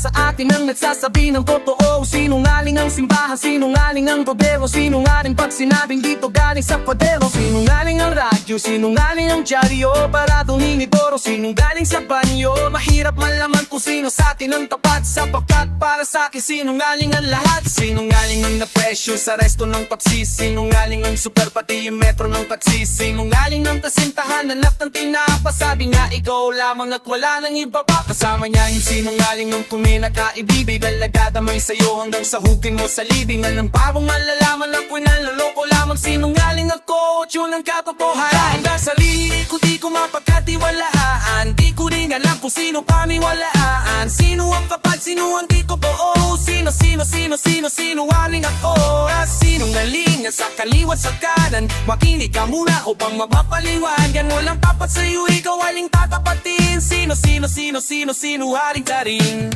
sa atin ang nagsasabi ng totoo? Sinungaling ang simbahan, sinungaling ang gobyerno, sinungaling pag sinabing dito galing sa padero. Sinungaling ang radyo, sinungaling ang dyaryo, para tuminigoro, sinungaling sa banyo. Mahirap malaman kung sino sa atin ang tapat, sapagkat para sa akin sinungaling ang lahat. Sinungaling ang napresyo sa resto ng Pepsi, sinungaling ang super pati yung metro ng taxi, sinungaling ang kasintahan, anak ng tinapa. Sabi nga ikaw lamang at wala nang iba pa. Kasama niya yung sinungaling ng kuminakaibibig, alagadamay sa'yo hanggang sa hugin mo sa libingan ng parang malalaman na pinaloloko lamang. Sinungaling ako, yun ang katotohanan. Hanggang sa sarili ko di ko mapagkatiwalaan, di ko rin alam kung sino pamiwalaan. Sino ang kapag, sino ang di ko buo, sinungaling ako. Sinungaling sa kaliwat sa kanan, makinig ka muna upang mapapaliwanag. Walang tapat sa'yo, ikaw aling tatapatin. Sinungaling ka rin.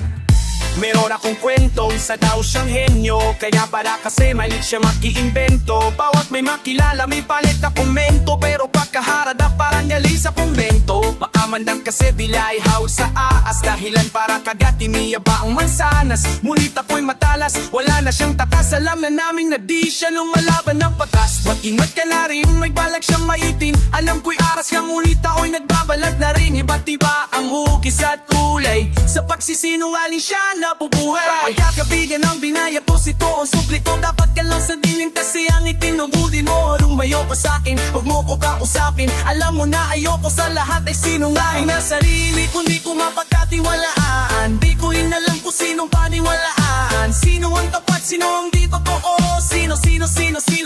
Meron akong kwentong sa daw siyang henyo, kaya para kasi malit siya mag-iimbento. Bawat may makilala may palit na komento, pero pagkaharada parang nyali sa kumbento. Maamandang kasi dilay haw sa aas, dahilan para kagat iniyaba ang mansanas. Ngunit ako'y matalas, wala na siyang takas. Alam na namin na di siya lumalaban ng patas. Mag-ingat ka na rin, may balak siyang maitin. Alam ko'y aras ka, ngunit ako'y nagbabalat na rin. Iba't iba ang hugis at kulay, sa pagsisinungaling siya nabubuhay. Pagkakabigan ng binaya po sito ang suplito, dapat ka lang sa dilim kasi ang itinubudi mo. Lumayo ka sa'kin, huwag mo ko kausapin. Alam mo na ayoko sa lahat ay sinungaling na sarili ko, di ko mapagkatiwalaan. Di ko rin alam kung sinong paniwalaan. Sino ang tapat, sino ang di totoo,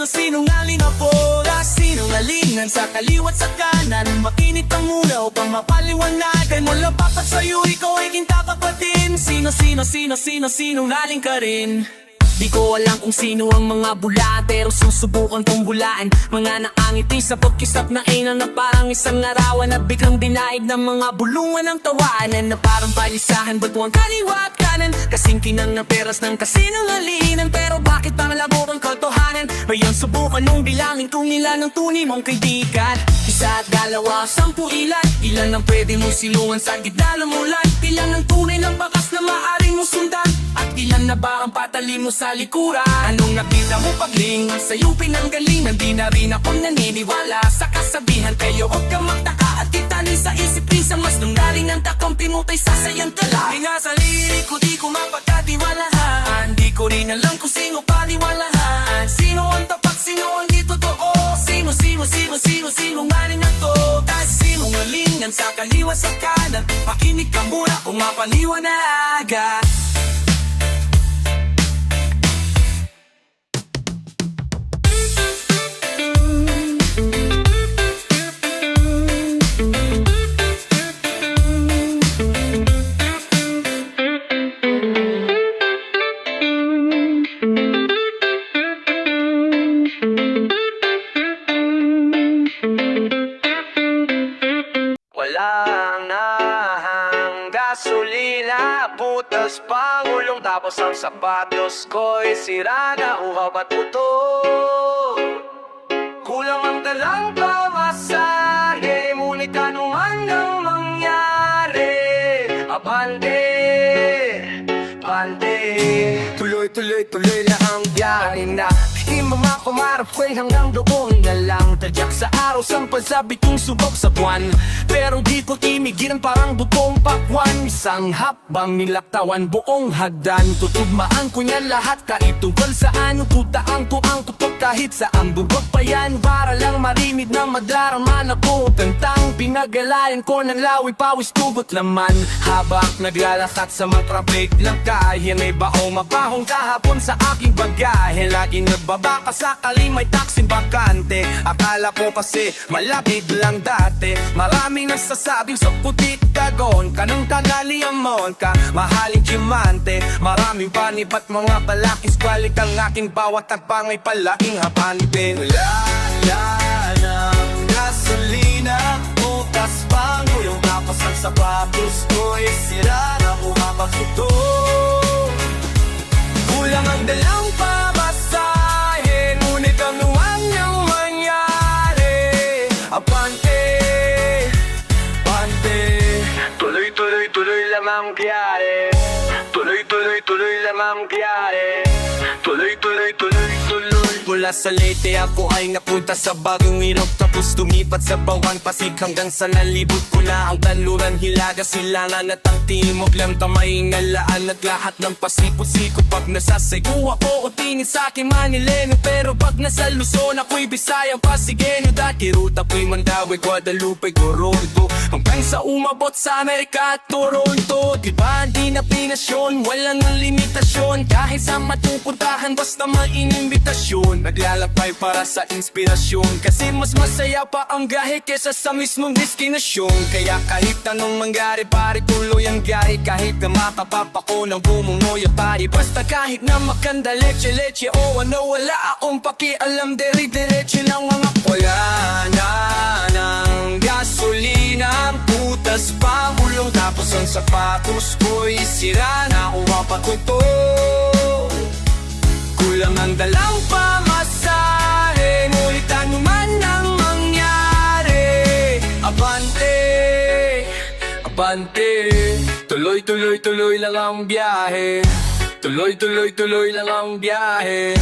sinungaling ako. Sinungalingan sa kaliwat sa kanan, makinig ka muna upang mapaliwanagan. Walang papat sa'yo, ikaw ay kintatakatin. Sinungaling ka rin. Di ko alam kung sino ang mga bula, pero susubukan kong bulaan. Mga naangiti sa pagkisap na ina na parang isang arawan, na biglang dinaig ng mga bulungan ng tawanan, na parang palisahan, batuang kaliwa at kanan. Kasing kinang na peras ng kasinungalingan, pero bakit pa malabo ang katotohanan? Ngayon subukan nung bilangin kung ilan ang tunay mong kaibigan. Isa at dalawa, 10 ilan? Ilan ang pwede mong silungan sa gitna ng ulan? Ilan ang tunay ng bakas na maaaring mo sundan? At ilan na ba ang patali mo sa likuran? Anong nakita mo paglingon sa'yo pinanggalingan? Di na rin ako naniniwala sa kasabihan, kayo huwag kang magtaka at itali sa isip. Isang mas nunggaling ang takampi mo tay sasayang tala. Nga sarili ko di ko mapagkatiwalaan, di ko rin alam kung sino paniwalaan. Sino ang tapat, sino ang di totoo, sinungaling ako. Kasi sinungalingan sa kaliwa sa kanan, makinig ka muna kung mapaliwanagan. Gasolina, butas pangulong, tapos ang sapatos ko'y sira na uhaw at buto. Kulang ang dalang pamasahe, ngunit anuman ang mangyari, abante, bante. Tuloy lang ang biyahe na di mamakumarap ko'y hanggang doon na lang. Tadyak sa araw, sampal sabi kong subok sa buwan, pero di ko timigilan parang butong pakwan. Isang hakbang nilaktawan buong hagdan, tutugmaan ko niyan lahat kahit tungkol saan. Tutaang ko ang tutok kahit saan bubog pa yan, para lang marinig na madraraman ako. Tantang pinagalayan ko ng lawi, pawis tugot laman, habang naglalakad sa matrafik lang kahit may baong mabahong kahapon sa aking bagahe. Lagi nagbabaka sakali may taksin bakante, akala ko kasi malapit lang dati. Maraming nagsasabing sa putit kagon, kanong tagaliamon ka, mahaling kimante. Maraming panipat mga balakis, balik ang aking bawat tagpangay palaking hapanipin. Wala ng gasolina, butas pangulong, tapos ang sapatos ko'y sira na umapagsuto. Kulang ang dalang pamasahe, ngunit anuman ang mangyari, abante, bante. Tuloy lang ang biyahe, tuloy lang ang biyahe. Tuloy, tuloy, tuloy, tuloy. Mula sa Leyte ako ay napunta sa Bagong Ilog, tapos tumipat sa Bawang Pasig hanggang sa nalibot ko na ang Kanluran, Hilaga, Silangan at ang Timog Lamtamay, Nalaan at lahat ng pasipot-siko. Pag nasasaygo ako o tingin sa akin Manileno, pero pag nasa Luzon ako'y Bisayang Pasigueño. Dati ruta ko'y Mandaue, Guadalupe, Gorodo, hanggang sa umabot sa Amerika at Toronto. Diba di na pinasyon, walang limitasyon, kahit sa matupuntahan basta may inimbitasyon. Naglalakbay para sa inspirasyon, kasi mas masaya pa ang gahe kesa sa mismong destinasyon. Kaya kahit anong mangyari pare tuloy ang gahe, kahit na makapapako ng bumunoy at pari, basta kahit na makanda leche-leche o ano, wala akong pakialam, deri-dereche lang mga wala na ng gasolina, putas pa ulong, tapos ang sapatos ko'y sira na umapakuto. Kulang ang dalang pamasahe, ngunit ano man ang mangyari, abante, abante. Tuloy, tuloy, tuloy lang ang biyahe. Tuloy, tuloy, tuloy lang ang biyahe.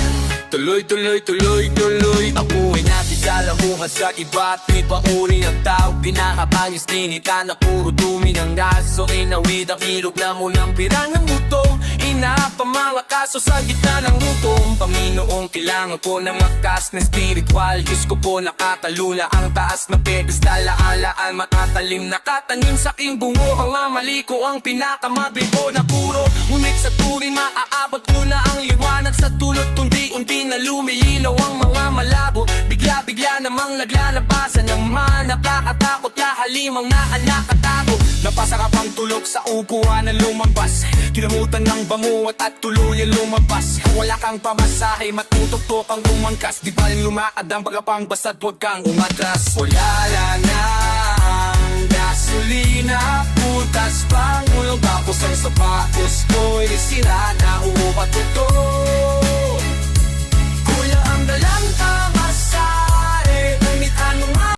Tuloy, tuloy, tuloy, tuloy. Ako'y nakikalamuhan sa iba't ibang uri ng tao, pinakapangis dinita na puro dumi ng raso. Inawid ang ilog na mulang pirang ng butong, inapamang kaso sa gitna ng lutong. Paminoong kailangan ko ng makas na spiritual, Diyos ko po nakatalula ang taas na pedestal. Alaan makatalim nakatanim sa aking bungo, ang mali ko ang pinakamabigo na puro. Ngunit sa turing maaabot ko na ang liwanag sa tulot, undi-undi na lumiinaw ang mga malabo. Bigla-bigla namang naglalabasan ng mga nakakatakot na halimang nakatago. Napasarap ang tulog sa upuan na lumampas, kinamutan ng banguat at tuluyan lumabas. Wala kang pamasahe, matutok-tok ang umangkas, di ba rin lumakad ang pagkapang basta't huwag kang umatras. Wala na ang gasolina, putas pang ulog, tapos ang sapatos ko'y sira na umapatuto. Kuya ang dalang pamasahe, ngunit ano nga.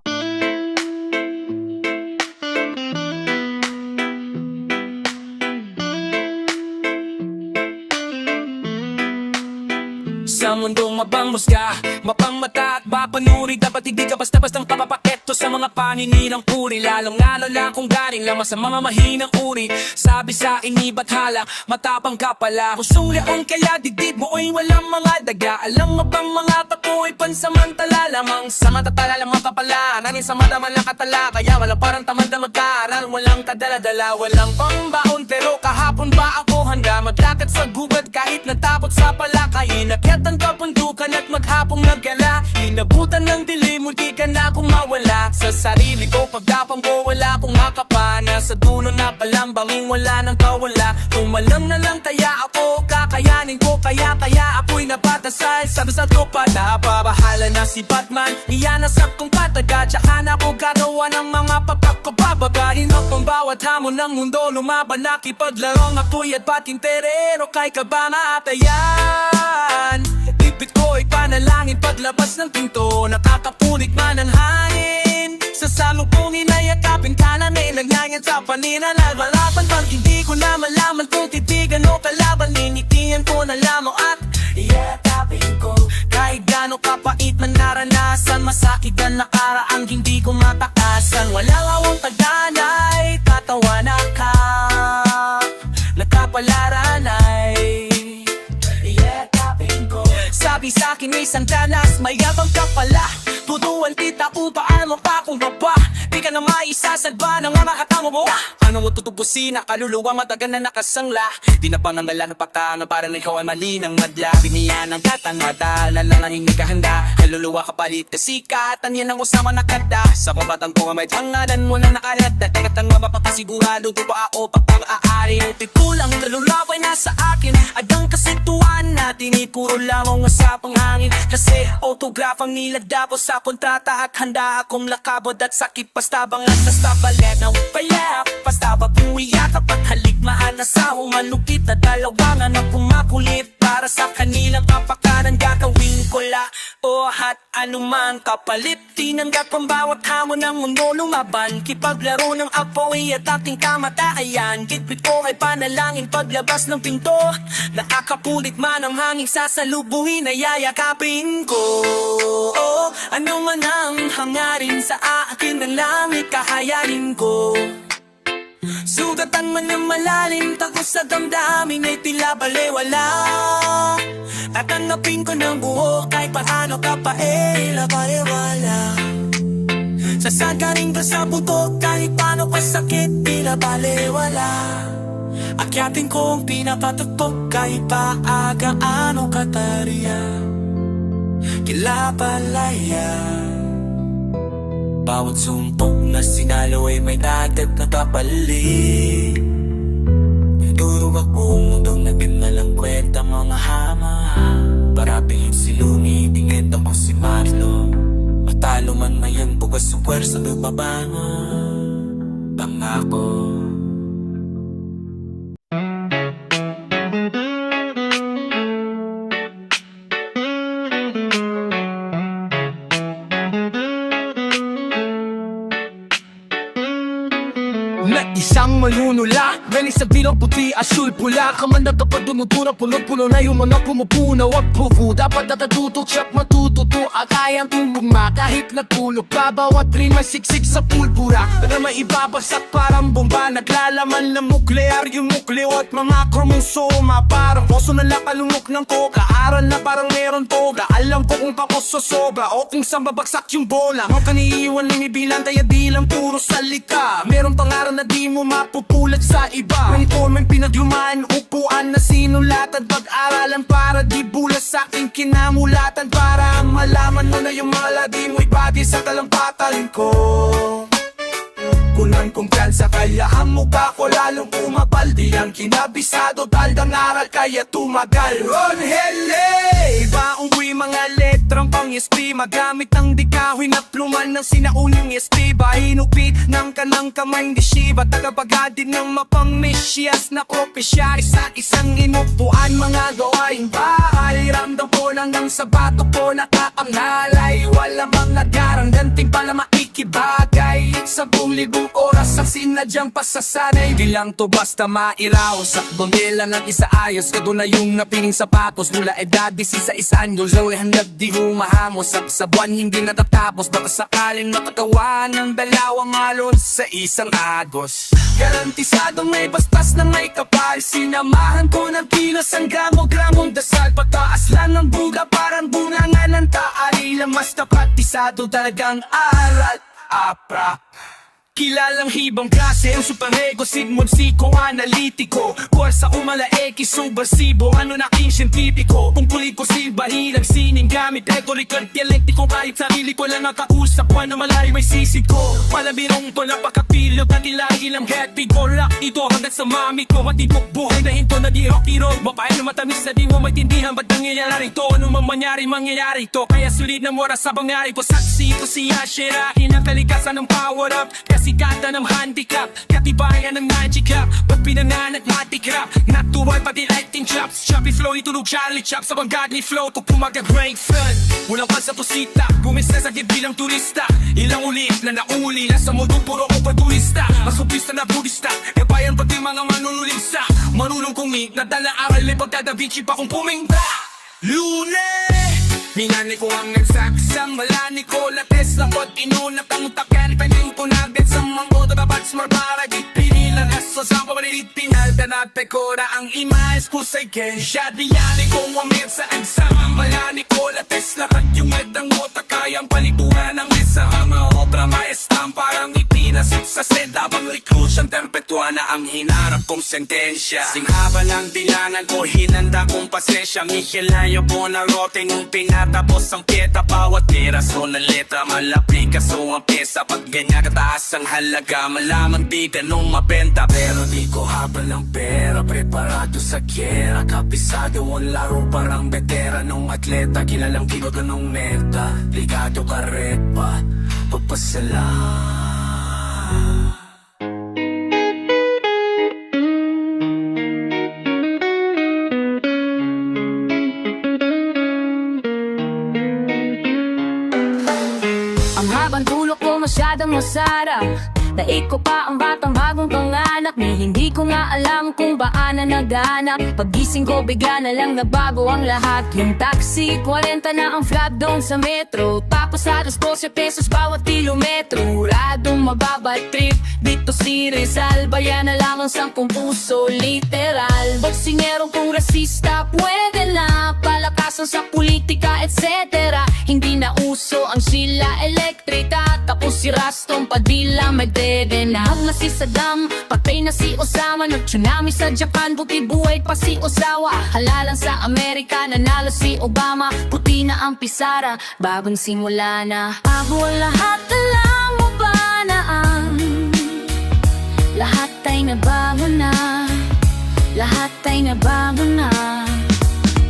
Sa mundong mabangmusga, mapangmata at mapanuri, dapat hindi ka basta-bastang papapaketo sa mga paninirang puri. Lalong-lalo na kung galing lamang sa mga mahinang uri. Sabi sa iniba't halak, matapang ka pala, kusulyaon kaya didib mo ay walang mga daga. Alam mo bang mga tako ay pansamantala lamang, sa matatala lamang kapala, nanin sa madaman lang katala. Kaya walang parang tamad na magkaaral, walang kadala-dala, walang pangbaon. Pero kahapon ba ako handa maglakad sa gubad kahit natapot sa palakay. Inakyat ang kapundukan at maghapong naggala, inabutan ng dilim, hindi ka na kumawala sa sarili ko. Pagdapang ko wala akong makapana, sa dulo na palambangin wala nang kawala. Tumalam na lang kaya ako, kakayanin ko kaya ako'y napatasal sa dasal ko pa. Napabahala na si Batman, iyanasap kong pataga, tsaka na ako gagawa ng mga pagkakabababahin. Ang bawat hamon ng mundo lumaban, nakipaglarong apoy at patinterero, kay kabanga at ayan. Bibit ko ay panalangin paglabas ng pinto, nakakapunit man ang hangin. Sa salubungin ay yakapin ka na may nagnayan sa panina. Nagwalapan pang hindi ko na malaman kung titigan o kalaban, ninitiyan ko na lamang at yakapin ko. Kahit gano'ng kapait man naranasan, masakit ang nakaraang hindi ko matakasan. Walang awang taganay, tatawa na ka, nakapalaran ay sabi sa'kin may sandanas, may yabang ka pala. Tutuan kita kung paano pa kung baba, di ka na maisasalba ng mga katamo mo. Ano mo tutubusin na kaluluwa matagal na nakasangla, di na pangangala ng pagkano para na ikaw ay mali ng madla. Biniyan ang katangada, lalanganing hindi ka handa, kaluluwa kapalit na sikatan, yan ang usama na kada. Sa kabatang ko may tangalan mo na nakalata, teka't ang mapapasigurado di pa ako pagpang-aari. Ang tikulang kaluluwa ay nasa akin, adang kasituan natin ay puro lamang usapang hangin. Kasi autograph ang niladapo sa kontrata at handa akong lakabod at sakit basta bangat na stabalet na upayap. Basta ba pumiyak kapag haligmaan na sa umanukit na dalawangan na pumakulit para sa kanilang kapakanan. Gagawin ko la o at anumang kapalit. Tinanggap ang bawat hamon ng mundo lumaban. Kipaglaro ng apoy at ating kamatayan. Kitbit ko ay panalangin paglabas ng pinto. Nakakapulit man ang hanging sasalubungin ay yayakapin ko. Ano man ang hangarin sa akin ng langit kahayanin ko. Sugatan man ng malalim, takot sa damdamin ay tila balewala. Tatanggapin ko ng buo kahit paano ka pa balewala. Sasagarin ka sa buto kahit paano ka sakit, tila balewala. Akyatin ko ang pinapatutok kahit pa agaano katariya. Kila palaya. Bawat sumpong na sinalo ay may dagat na kapalit. Durog akong mundong naginalang kwenta mga hama. Parapin yung silungi, tingin ako si Marlo. Matalo man mayan, bukas ang pwersa lumabango. Pangako. Na isang malunula, galing sa dilaw, puti, asul, pula. Kamanda kapag dumutuna, punot-puno na yung mga pumupuna. Wag pupu, dapat natatuto, tsak matututo. Akayang tumugma kahit natulog pa. Bawat rin may siksik sa pulbura na may ibabasak parang bomba. Naglalaman ng nuklear yung nukleo at mga kromosoma. Parang poso na nakalunok ng koka. Aral na parang meron toga. Alam ko kung tapos sosobra o kung saan babagsak yung bola. Ang kaniiwan ng ibilan, kaya di lang puro salita. Meron pangaral na di mo mapupulat sa iba. Ng formeng pinaglumaan, upuan na sinulatan. Pag-aralan para di bulas sa aking kinamulatan. Para malaman mo na yung mala di mo ibati sa talampatalin ko. Kunan kong kansa kaya ang mukha ko lalong umapal. Di ang kinabisado daldang aral kaya tumagal. Ron Hele! Iba ungwi mga letrang pang SP. Magamit ang dikawin at pluman ng sinauling SP. Hinupit ng kanang kamay di Shiva. Tagapagadin ng mapang mesyas na kopesya. Isa't isang inupuan mga gawain bahay. Ramdam ko lang ng sabato ko nakakangalay. Wala mga garang ganting pala makikibagay. Sa buong libong oras ang sinadyang pasasanay. Di lang to basta mairaw. Sakto nila ng isaayos. Kado na yung napiling sapatos. Mula edad 16 anyos. Laway handag di humahamos. Sa buwan hindi natatapos. Baka sakaling makagawa ng dalawang alon sa isang agos. Garantisado may bastas na may kapal. Sinamahan ko ng kilos ang gramo-gramong dasal. Pataas lang ng buga parang bunga ng taali. Lamas na praktisado talagang aral. Apra Kilalang hibang klase, ang superego, sigmod, psiko-analitiko. Puwersa umalaeki, subversibo, ano na aking siyentipiko. Tungkulin ko silbahin ang sining gamit, retorikal, dialektiko. Kahit sarili ko lang nakausap, ano malari may sisig ko. Malabirong to, napakapilyo, katilahi lang head ko. Rock ito hanggang sa mami ko, matibok buhay na hinto na di rocky road. Mapahal na matamis na di mo maintindihan, ba't nangyayari to? Ano mang mangyari to? Kaya sulit na mora sa pangyari ko. Saksi ko siya, sherahin ang kalikasan ng power up. Kasi ganda ng handicap, katibayan ng magic rap. Ba't pinananagmatic rap? Natural pati lighting chops. Choppy flow, itulog Charlie Chop. Sa bangad ni flow, kung pumaga-break fun. Walang pa sa pusita, bumista sa bilang turista. Ilang ulit na nauli, nasa mundo puro ko pa turista. Masupista na budista, e bayan pati mga manunulisa. Marunong kumik, nadala aral, may pagdada Vinci pa kung puminta. Lune! Minani ko ang nagsabi sa malani ko. Lates na kot inuna pang utakan. Pwedeng ko nagdet sa mga tababat smart para di pinila. Nasa sa pabalilit pinal tanate ko na ang imayas ko sa iken. Syadiyani ko wamir sa eksama. Malani ko lates lahat yung medang mota. Kayang palituran ng isa. Ang mga obra maestam parang ipinasip sa senda. Bang recruit siyang terpetuan na ang hinarap kong sentensya. Singhaba ng dilanan ko hinanda kong pasensya. Mihilayo po na rote nung pinatapos ang pieta. Bawat piraso ng letra malapit kaso ang pesa. Pag ganyan kataas ang halaga malaman di ganong mabenta. Pero di ko habal ng pera. Preparado sa gyera. Kapisado ang laro parang veteranong atleta. Kilalang kilo ganong meta. Ligado ka red pa. Pagpasalam. habang tulog ko masyadong masarap. Daig ko pa ang batang bagong panganak, ni hindi ko nga alam kung baan na naghanap. Pagising ko bigla na lang nabago ang lahat. Yung taxi, 40 na ang flat doon sa metro. Tapos halos 12 pesos bawat kilometro. Radong mababa trip, dito si Rizal. Bayan na lang ang 10 puso, literal. Boksingerong kung rasista, pwede na. Palakasan sa politika, etc. Hindi na uso ang sila elektrika. Tapos si Raston Padilla may dede na. Hag na si Saddam, patay na si Osama. Nag-tsunami sa Japan, buti buhay pa si Ozawa. Halalan sa Amerika, nanalo si Obama. Puti na ang pisara, bagong simula na. Bago ang lahat, alam mo ba na ang lahat ay nabago na. Lahat ay nabago na.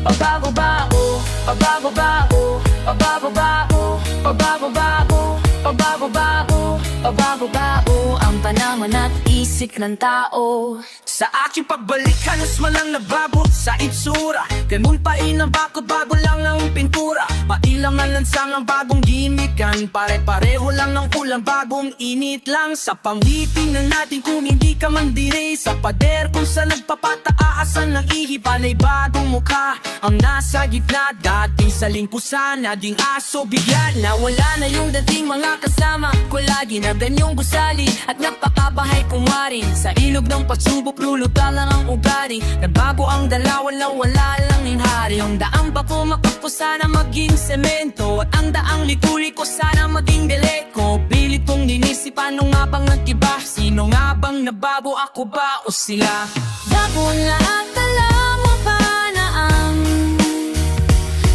Pabago-bago, pabago-bago, pabago-bago, pabago-bago, pabago-bago, pabago-bago ang panahon at isip ng tao. Sa aking pagbalik, halos malang nababo sa itsura. Ganun pa ang bakot, bago lang ang pintura. Mailang ang lansang ang bagong gimikan. Pare-pareho lang ng ulang, bagong init lang. Sa pamiting na natin kung hindi ka man dire. Sa pader kung sa nagpapataasan ng ihipan ay bagong mukha ang nasa gitna. Dating sa lingkusan, naging aso bigla na wala na yung dating mga kasama ko. Lagi na din yung gusali at napakabahay kumarin. Sa ilog ng pagsubok, lulutan lang ang ugali. Nagbago ang dalawan lang, wala lang yung hari. Yung daang ba pumakap ko sana maging semento. At ang daang lituli ko sana maging deleko. Pilit kong ninisipan nung nga bang nagkiba. Sino nga bang nababo, ako ba o sila? Bago ang lahat, alam mo ba na ang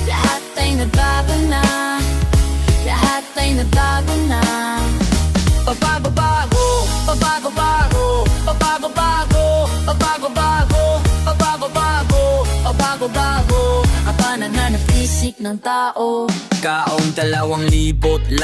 lahat ay nagbago na. Lahat ay nagbago na. Pabago-bago, pabago-bago, pabago-bago, pabago-bago, pabago-bago, pabago-bago Ang pananang isip ng tao. Kaong 2012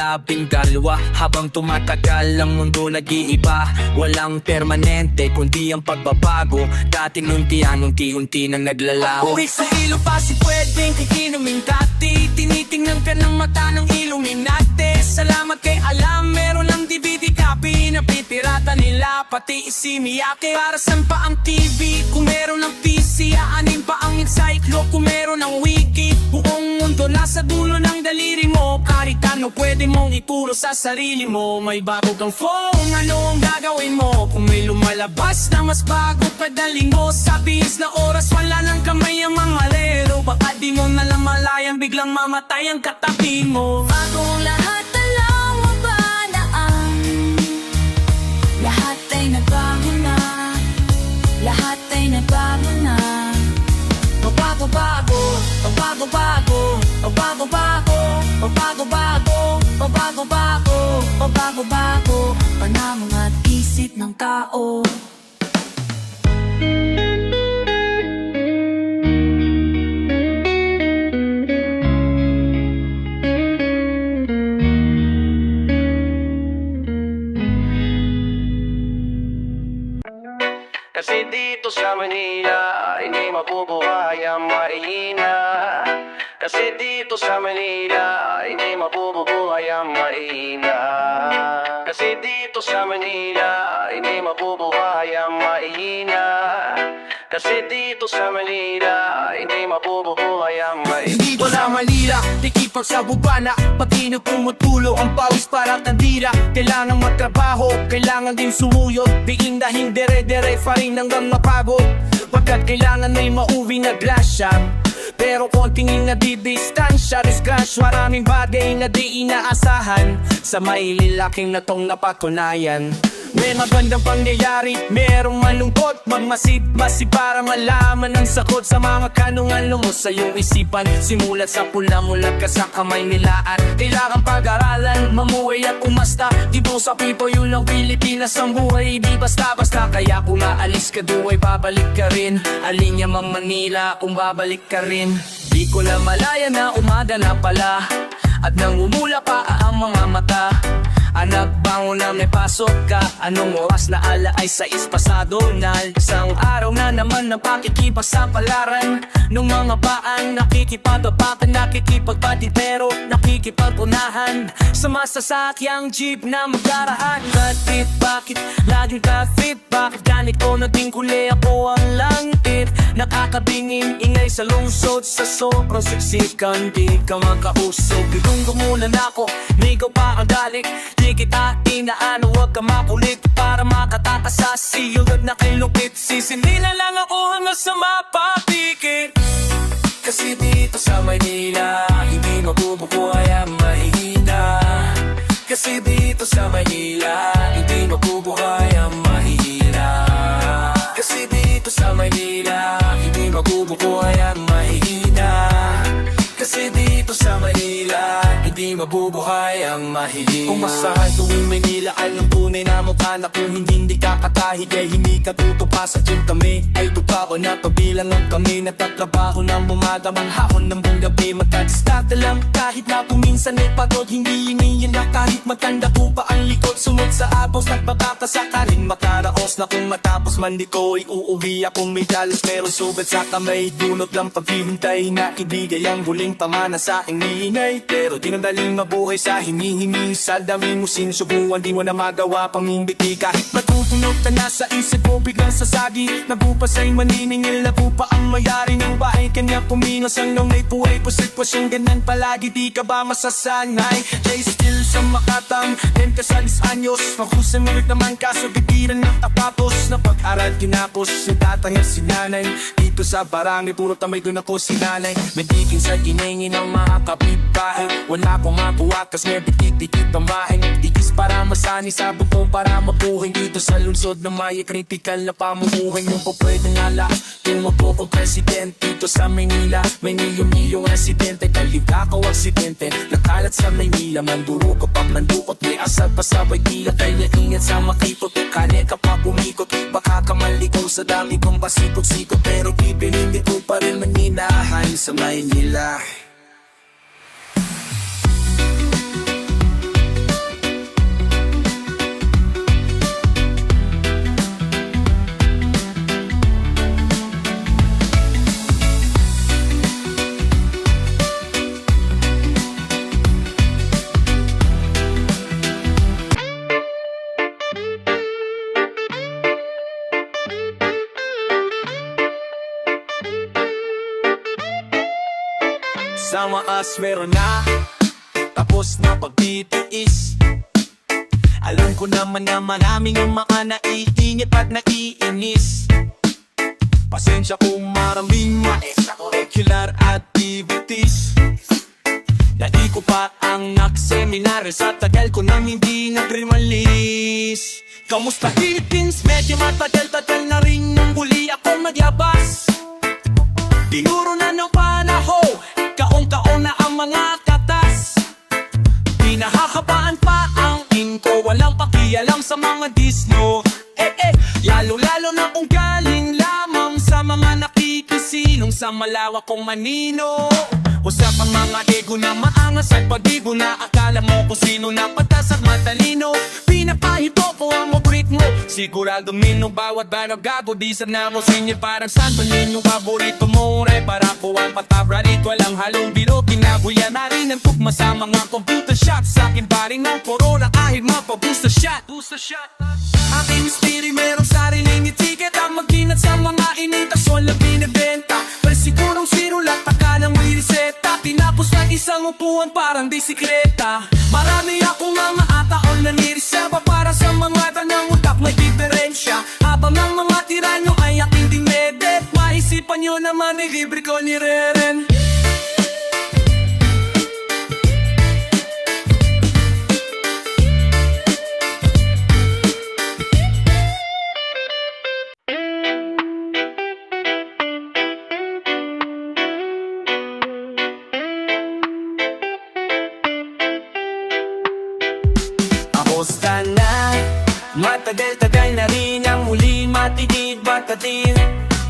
habang tumatagal ang mundo nag-iiba. Walang permanente kundi ang pagbabago. Dating unti-unti nang naglalaho. Uwi sa Ilocasi pwedeng kikinumin dati. Tinitingnan ka ng mata ng Illuminati. Salamat kay alam, meron ng DVD copy. Napipirata nila pati si Miyake. Para saan pa ang TV kung meron ng PC? Aanin pa ang encyclo kung meron ng wiki? Buong mundo nasa dulo ng daliri mo. Kahit ano pwede mong ituro sa sarili mo. May bago kang phone, ano ang gagawin mo? Kung may lumalabas na mas bago padaling mo. Sa bihis na oras wala ng kamay ang mga lero. Baka di mo nalamalayang biglang mamatay ang katabi mo. Bago ang lahat, alam mo ba na ang lahat ay nagbago na. Lahat ay nagbago na. Pabago-bago, pabago-bago, pabago-bago, pabago-bago, pabago-bago, Pabago-bago, panahon at isip ng tao. Kasi dito sa Manila, hindi mabubuhay ang mahina. Kasi dito sa Manila, hindi mabubuhay ang mahina. Kasi dito sa Manila, hindi mabubuhay ang mahina. Kasi dito sa Manila, hindi mabubuhay ang mahina. Dito sa Manila, tikipag sa bubana. Pati na pumutulo ang pawis para tandira. Kailangan magtrabaho, kailangan din sumuyod. Biging dahil dere-dere pa rin hanggang mapagod. Pagkat kailangan ay mauwi na grasya. Pero konting nadidistansya, discrash. Maraming bagay na di inaasahan sa may lilaking na tong napatunayan. May magandang pangyayari, merong malungkot. Magmasid-masid para malaman ang sakot sa mga kanungan mo sa iyong isipan. Simulat sa pula, mulat ka sa kamay nilaan. Kailangan pag-aralan, mamuhay at umasta. Di mo sa pipo yun ang Pilipinas ang buhay. Di basta-basta, kaya kung aalis ka duway babalik ka rin. Alinya mang Manila kung babalik ka rin. Di ko na malaya na umaga na pala. At nangumula pa ang mga mata. Anak, bangon na may pasok ka. Anong oras na ala ay 6 pasado na. Isang araw na naman ng pakikipagsapalaran. Nung mga paan nakikipagbabakan, nakikipagpatid pero makikipagpunahan sa masasakyang jeep na magkarahan. Bakit laging ka-fit? Bakit ganito naging kuli ako ang langit? Nakakabinging ingay sa lungsod, sa sobrang siksikan di ka makausog. Bigong gumulan ako, ligaw pa ang dalik. Di kita inaano, huwag ka makulit para makatakas sa siyog na kay lupit. Sisinila lang ako hanggang sa mapapikit. Kasi dito sa Maynila, hindi mabubuhay ang mahihina. Kasi dito sa Maynila, hindi mabubuhay ang mahihina. Kasi dito sa Maynila, hindi mabubuhay ang mahihina. Kasi dito sa Maynila, hindi mabubuhay ang mahihina. Kung masahay tuwing Maynila ay ang tunay na mukha na kung hindi kakatahig ay hindi ka tutupa sa gym kami. Ay tupako na pabilang lang kami nagtatrabaho ng bumadamang hahon ng buong gabi. Magkadistante lang kahit na puminsan ay pagod. Hindi hingin na kahit magkanda po pa ang likod. Sunod sa abos nagbabaka sa karin makaraos na kung matapos man di ko ay uuwi akong may dalos. Pero sugat sa kamay dunot lang paghihintay na ibigay ang huling pamana sa aking nihinay. Pero di na daling mabuhay sa hinihingi. Sa dami mo sinusubuan di mo na magawa pangimbiti. Kahit matutunog ka na sa isip mo biglang sasagi. Nabupas ay maniningil na po pa ang mayari ng bahay. Kanya puminos ang nung may buhay po sitwasyong ganan palagi. Di ka ba masasanay? Jay still sa makatang 26 anyos. Mahusay mo naman kaso bitiran ng tapapos. Na pag-aral kinapos si tatay at si nanay. Dito sa barangay puro tamay doon ako si nanay. Medikin sa ginengin ng mga kapitbahay. Wala akong mabuhat kas may bitik-tikit pamahin. Ikis para masani sa bukong para mabuhay. Dito sa lungsod na may kritikal na pamumuhay. Yung po pwede nga lahat yung magpupong presidente. Dito sa Maynila may niyong residente. Talika ko aksidente nakalat sa Maynila. Manduro ka pa mandukot may asal pa sa Baydila. Kaya ingat sa makipot kane ka pa bumikot. Baka ka malikong sa dami kong pasikot-sikot. Pero pipilin di ko pa rin maninahan sa Maynila. Sa maas meron na tapos na pagtitiis. Alam ko naman na maraming ang mga naiingit at naiinis. Pasensya kung maraming ma-extracurricular activities. Dati ko pa ang nag-seminary sa tagal ko nang hindi nag-remalis. Kamusta Philippines? Medyo matagal-tagal na rin nung huli ako magyabas. Tinuro na ng panahon, kaon-kaon na ang mga katas. Pinahahapaan pa ang inko, walang pakialam sa mga disno. Lalo-lalo na kung galing lamang sa mga nakikisilong sa malawak kong manino. Usapang mga ego na maangas at pag-ibo na akala mo kung sino na patas at matalino. Pinapahito ko ang ritmo, sigurado minong bawat banagabo. Di sana mo sinye parang sandalin yung paborito mo. Para ko ang patabra rito, walang halong biro. Kinabuya na rin ang tugma sa mga computer shots. Sa akin pa rin ang corona kahit mapabusta shot. Aking mystery merong sariling ticket. Ang magkinat sa mga initas walang binibenta. Pero sigurong sinulat ka ng may reseta. Tinapos ng isang upuan parang bisikleta. Marami akong mga ataon na nireserba para sa mga tanang utak may diferensya. Habang ang mga tira nyo ay aking dinedet. Maisipan nyo naman ay libre ko ni Reren. Kamusta na? Matagal-tagal na rin ang muli matitid.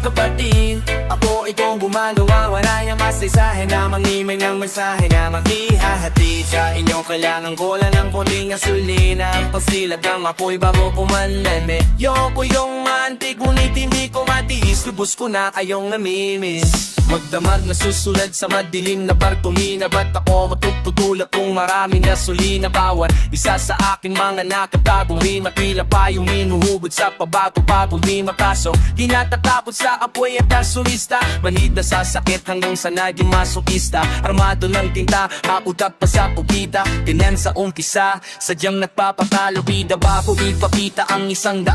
Kapatid, ako itong gumagawa, wala yung kasaysayan na mangimay ng mensahe na maghihahatid sa inyo. Kailangan ko lang ng konting gasolina, pagsilag ng apoy bago pumanlan. Medyo ko yung mantik, ngunit hindi ko matiis, lubos ko na kayong namimiss. Magdamag na susulat sa madilim na barko, minabat ako matututulak kung marami na sulina. Bawat isa sa aking mga nakatagong rima, tila pa yung minuhubod sa pabato-bato di makaso. Tinatatapot sa apoy at gasolista, manhid na sa sakit hanggang sa naging masokista. Armado ng tinta, hautak pa sa pugita, tinan sa umpisa, sadyang nagpapatalo. Bida ba po ipapita ang 100%,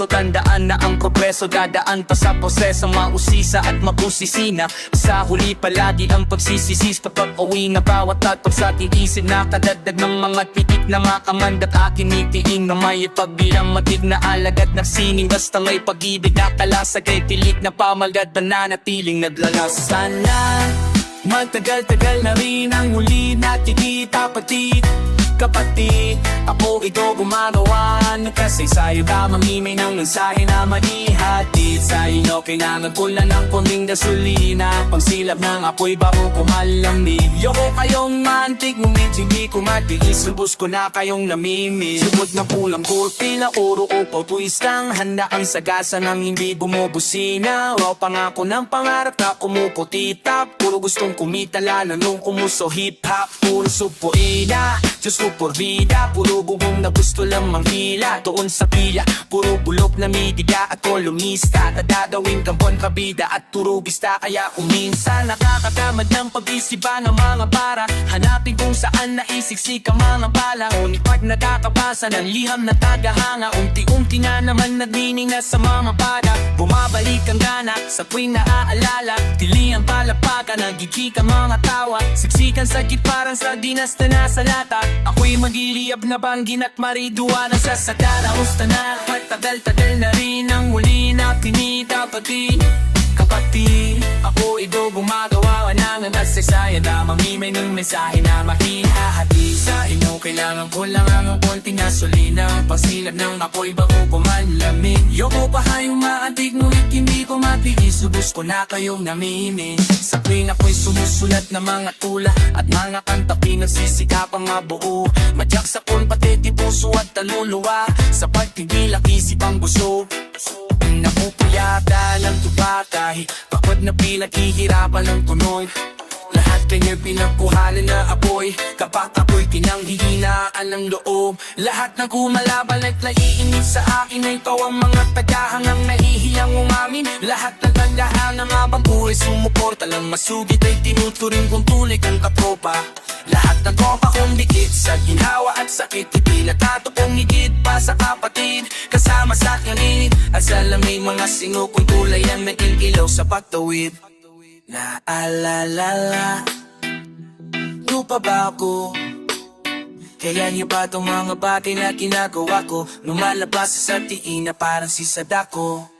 tandaan na ang progreso dadaan pa sa proseso. Mausisa at mapusisina, sa huli palagi ang pagsisisis. Kapag uwi na bawat tatog sa tiisin, nakadagdag ng mga titik na makamand at akin itiing na may ipagbilang matig na alagad na sining. Basta may pag-ibig na kalasag ay tilik na pamalgad na nanatiling naglalas. Sana magtagal-tagal na rin ang huli nakikita pati kapatid. Ako ito gumagawa ng kasaysayo, mamimay ng mensahe na maihatid sa inyo. Kailangan ko lang ng konting gasolina, pagsilab ng apoy bago kumalamig. Yoko kayong mantik, ngunit hindi ko matiis, lubos ko na kayong namimiss. Subod na pulang ko, tila oro o pagpuwis lang, handa ang sagasa ng hindi bumubusina. O pangako ng pangarap na kumuputitap, puro gustong kumita lalo nung kumuso hip-hop. Puro supoida, Diyos ko por vida, puro bubong na gusto lang manghila. Doon sa pila, puro bulok na midiga at kolumnista. Tadadawin kampon kabida at turubista. Kaya kung minsan nakakatamad ng pag-isiba ng mga para, hanapin kung saan naisiksik ang mga bala. Ngunit pag nakakabasa ng liham na tagahanga, unti-unti na naman nagnining na sa mga pada. Bumabalik ang gana sa tuwing naaalala, tili ang palapakan, nagkikika mga tawa. Siksikan sakit parang sardinas na nasa lata. Ako'y magiliyab na banggin at maridua na sa sadala. Usta na magtagal-tagal na rin ang huli na pinita pati kapatid. Ako ito gumagawa ng nasasaya na mamimay ng mensahe na makihahati sa inyo. Kailangan ko lang ang konting gasolina, pagsilab ng apoy bago pumanlamig. Yoko pa kayong maatik, ngunit hindi ko matiis, lubos ko na kayong namimiss. Sa tuwing ako'y sumusulat ng mga tula at mga kanta, pinagsisikapang mabuo. Madyak sa kon pati di puso at taluluwa, sa pagtigil isip ang buso. Napupuyata ng tuba kahit pagod na pinaghihirapan ng tunoy. Lahat kanya pinagkuhanan na apoy, kapag ako'y pinanghihinaan ng loob. Lahat ng kumalaban at naiinip sa akin ay ikaw ang mga tagahangang nahihiyang umamin. Lahat ng tandahan ng abang buhay sumuporta lang masugit ay tinuturing kong tunay kong katropa. Lahat ng tropa kong dikit sa ginhawa at sakit, ipinatatupong higit pa sa kapatid. Kasama sa kanilid at sa lamig, mga sinukong tulay ang naging ilaw sa pagtawid. Naalala, di pa ba ako? Kaya niyo ba itong mga bagay na ginagawa ko? Lumalabas sa tiin na parang si Sadako.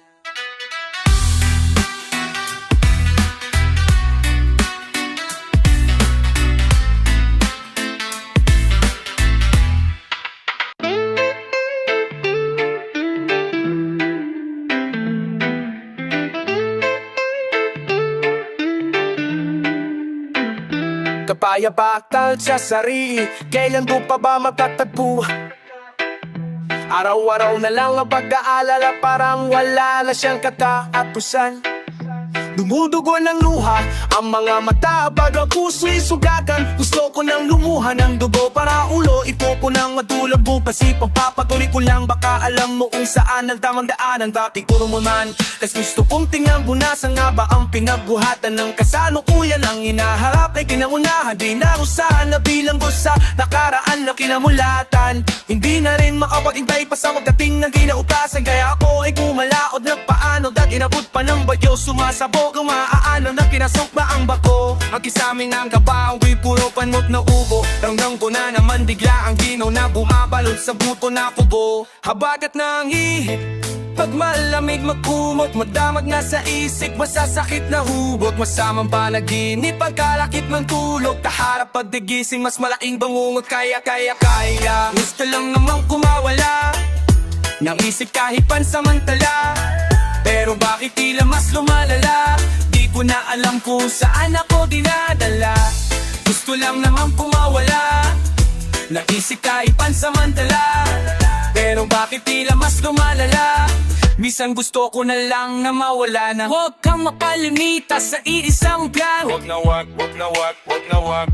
Kapayapatan sa sarili, kailan ko pa ba magtatagpo? Araw-araw na lang ang pag-aalala, parang wala na siyang kataapusan. Dumudugo ng luha ang mga mata, pag ang puso'y sugakan. Gusto ko nang lumuha ng dugo para ulo, ito ko nang matulog bukas. Ipagpapatuloy ko lang, baka alam mo kung saan ang tamang daanan. Dati ko man, kas gusto kong tingnan bunasan nga ba ang pinagbuhatan ng kasalukuyan. Ang inaharap ay kinaunahan, di narusahan na bilang ko sa nakaraan na kinamulatan. Hindi na rin makapag-intay pa sa magdating ng kinautasan, kaya ako ay kumalaod ng paano. Dat inabot pa ng bagyo, sumasabog ang maaano na kinasok ba ang bako. Ang kisaming ng kabaong ko'y puro panot na ubo. Ramdam ko na naman bigla ang ginaw na bumabalot sa buto na kubo. Habagat ng hihip, pag malamig magkumot, madamag na sa isip, masasakit na hubot. Masamang panaginip, pagkalakip ng tulog, taharap pagdigising, mas malaking bangungot. Kaya gusto lang namang kumawala ng isip kahit pansamantala. Pero bakit tila mas lumalala? Di ko ko na alam kung saan ako dinadala. Gusto lang naman kumawala, naisip kahit pansamantala. Pero bakit tila mas lumalala? Minsan gusto ko na lang na mawala na. Huwag kang mapalimita sa iisang plan. Wag na wag, wag na wag, wag na wag.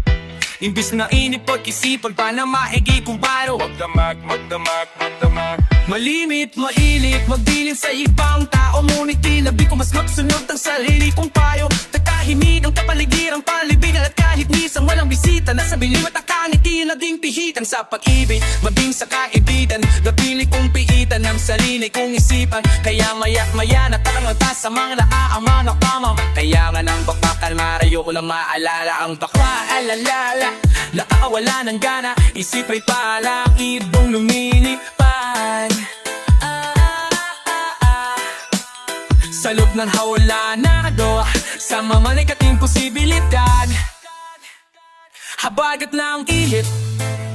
Imbis na inip pag-isipan pa na maigi kung paano Magdamag, magdamag, magdamag. malimit, mainit, magdilim sa ibang tao. Ngunit tinabi ko mas magsunod ang sarili kong payo. Takahimik ang kapaligiran, palibigan at kahit minsan walang bisita. Nasa bilim at akangiti na ding pihitan sa pag-ibig, mabing sa kaibigan. Napili kong piitan ang sarili kong isipan. Kaya maya't maya natangata sa mga naaama na pamam. Kaya nga nang bakakalmar, ayoko lang maalala ang bakla. Alalala, nakakawala ng gana. Isip ay palang ibong lumilipad. Sa loob ng hawla na doa, sa mamalikating posibilidad. Habagat lang ihip,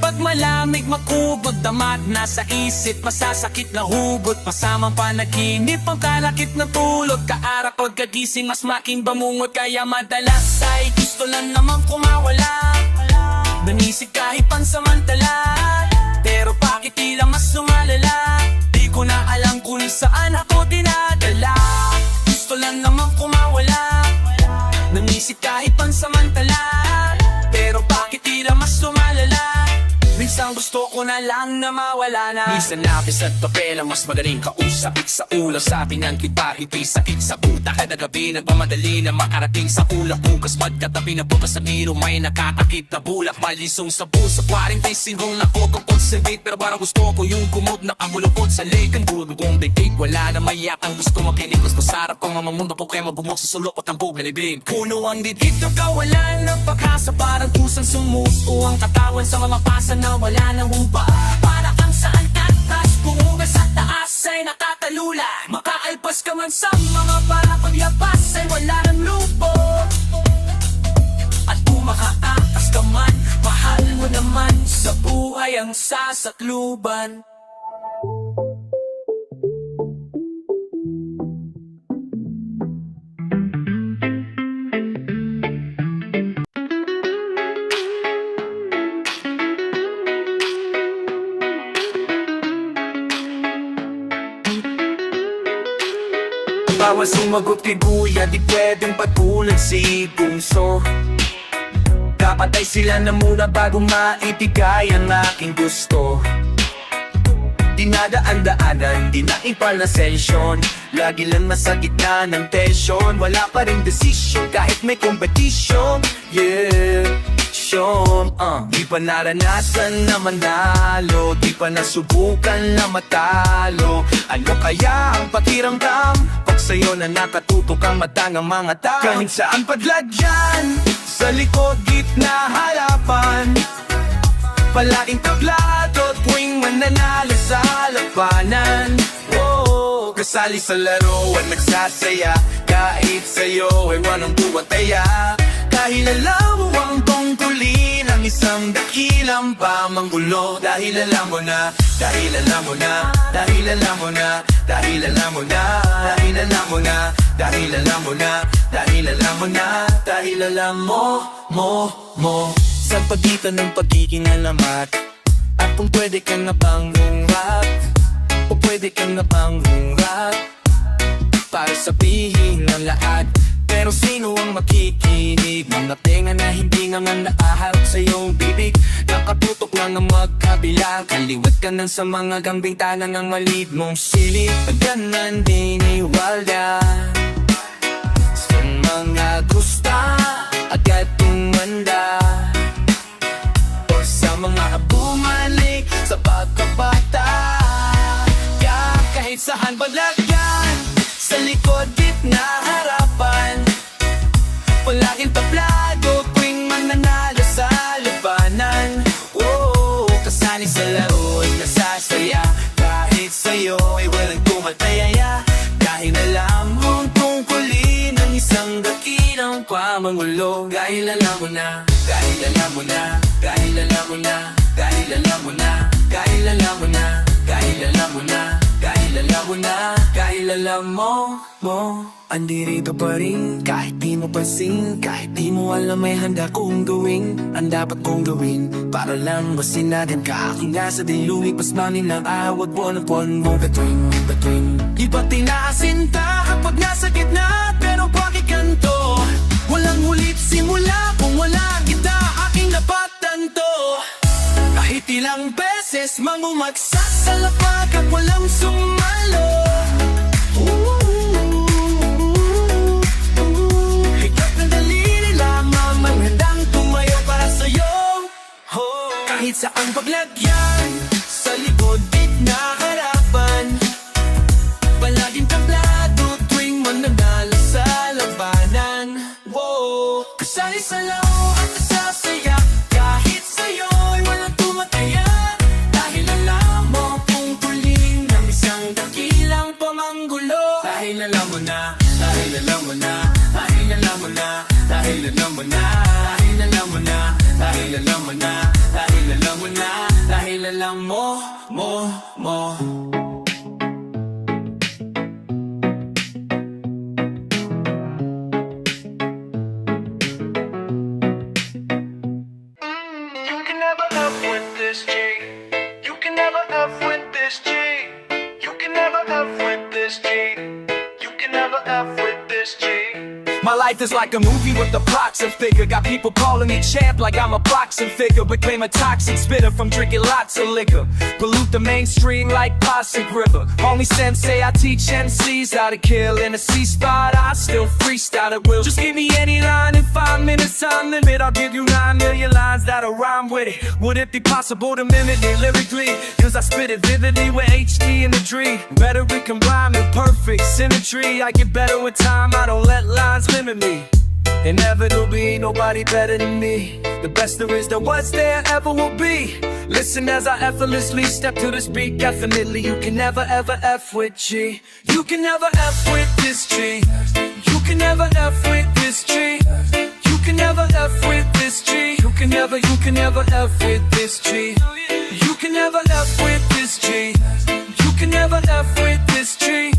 pag malamig makubog, damat nasa isip, masasakit na hubot, masamang panaginip, ang kalakip na tulog, kaarak pag kagising, mas making bamungot. Kaya madalas ay gusto lang naman kumawala, nanisip kahit pansamantala. Pero bakit tila mas lumalala? Di ko na alam kung saan ako dinadala. Gusto lang naman kumawala, nanisip kahit pansamantala. Pero bakit tila mas lumalala? Minsan gusto ko na lang na mawala na. Minsan lapis at papel ang mas madaling kausap. Sa ulo sabi ng kita, ito'y sakit sa utak. Kada gabi nagmamadali na makarating sa ulap. Bukas pagkatabi na bukas sa biro, may nakatakip na bulak. Malisong sa puso, 45 na ako-conservate. Pero parang gusto ko yung kumot na kamulupot sa lake. Ang bulo kong dictate, wala na mayak. Ang gusto makinig, mas masarap kung mamamundo po kayo magumok sa sulok at ang bugalibig. Puno ang didid na kawalan ng pagkasa, parang kusang sumuso ang katawan sa mga pasan na wala nang humpa. Para kang saan katas, kumuga sa taas ay nakatalula. Makaalpas ka man sa mga para paglabas ay wala nang lupo. At kung makaakas ka man, mahal mo naman sa buhay ang sasakluban. Bawal sumagot kay Kuya, di pwedeng patulan si Bunso. Dapat ay sila na muna bago maibigay ang aking gusto. Dinadaan-daanan, di na ipal na session. Lagi lang nasa gitna ng tension. Wala pa rin desisyon kahit may competition. Yeah, di pa naranasan na manalo, di pa nasubukan na matalo. Ano kaya ang pakiramdam pag sa'yo na nakatutok ang matang ang mga tao? Kahit saan padladyan, sa likod, gitna, harapan, palaging tablado tuwing mananalo sa labanan. Oh, kasali sa laro at nagsasaya, kahit sa'yo ay walang buwataya. Dahil alam mo ang tungkulin ang isang dakilang pamanggulo. Dahil alam mo na, dahil alam mo na, dahil alam mo na, dahil alam mo na, dahil alam mo na, dahil alam mo na, dahil alam mo na, dahil alam mo. Sa pagitan ng pagiging alamat, at kung pwede ka na bang humrap, o pwede ka na bang humrap, para sabihin ang lahat. Pero sino ang makikinig? Mga tenga na hindi nga naaharap sa iyong bibig. Nakatutok lang ang magkabila, kaliwat ka nang sa mga gambing tanang ang malib mong silip. Pagkanan din iwalda sa mga gusta, agad tumanda. O sa mga bumalik sa pagkabata, kahit saan balagyan, sa likod, gitna, harapan, palaging tablado tuwing mananalo sa labanan. Oh, kasali sa laro at nasasaya, kahit sa'yo ay walang tumatayaya. Dahil alam mong tungkulin ang isang dakilang pamangulo. Dahil alam mo na, dahil alam mo na, dahil alam mo na, dahil alam mo na, dahil alam mo na, dahil alam mo na, dahil Kahit alam mo andirito pa rin, kahit di mo pansin, kahit di mo alam may handa kong gawin. Ang dapat kong gawin, para lang basin natin ka. Aking nasa din lumipas manin ng awag buwan mo between. Di ba tinaasinta kapag nasa gitna, pero bakit ganito? Walang ulit simula kung wala kita, aking napatan to. Kahit ilang beses mangumagsak sa lapag at walang sumalo. Higap ng daliri lamang ang handang tumayo para sa'yo. Kahit saan paglagyan, sa likod di na harapan, palaging tablado tuwing mananalo sa labanan. Kasali sa laro at sasaya, kahit sa'yo'y walang tumataya. Dahil alam mo kung tuling ng isang dakilang pamanggulo. Dahil alam mo na, dahil alam mo na, dahil alam mo na, dahil alam mo na, dahil alam mo na, dahil alam mo na, dahil alam mo na, dahil alam mo. You can never F with this G. You can never F with this G. You can never F with this G. You can never F with this G. My life is like a movie with a boxing figure. Got people calling me champ like I'm a boxing figure, but claim a toxic spitter from drinking lots of liquor. Pollute the mainstream like Pasig River. Homie sensei, I teach MCs how to kill. In a C-spot, I still freestyle at will. Just give me any line in 5 minutes time limit. I'll give you 9 million lines that'll rhyme with it. Would it be possible to mimic it lyrically? Cause I spit it vividly with HD in the dream. Better we combine with perfect symmetry. I get better with time, I don't let lines limit me. Inevitably, nobody better than me. The best there is, there was, there ever will be. Listen as I effortlessly step to this beat. Definitely, you can never ever F with G. You can never F with this G. You can never F with this G. You can never F with this G. You can never F with this G. You can never F with this G. You can never F with this G.